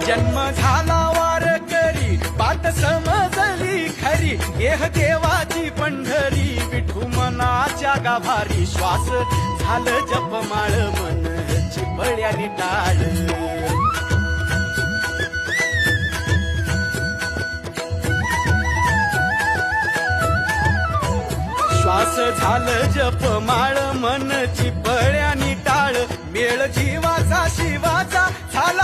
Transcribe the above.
जन्म झाला वारकरी बात समजली खरी देह देवाची पंढरी विठू मनाच्या गाभारी श्वास झालं जपमाळ मन चिपळ्यानी टाळ श्वास झालं जपमाळ मन चिपळ्यानी टाळ मेळ जीवाचा शिवाचा झाला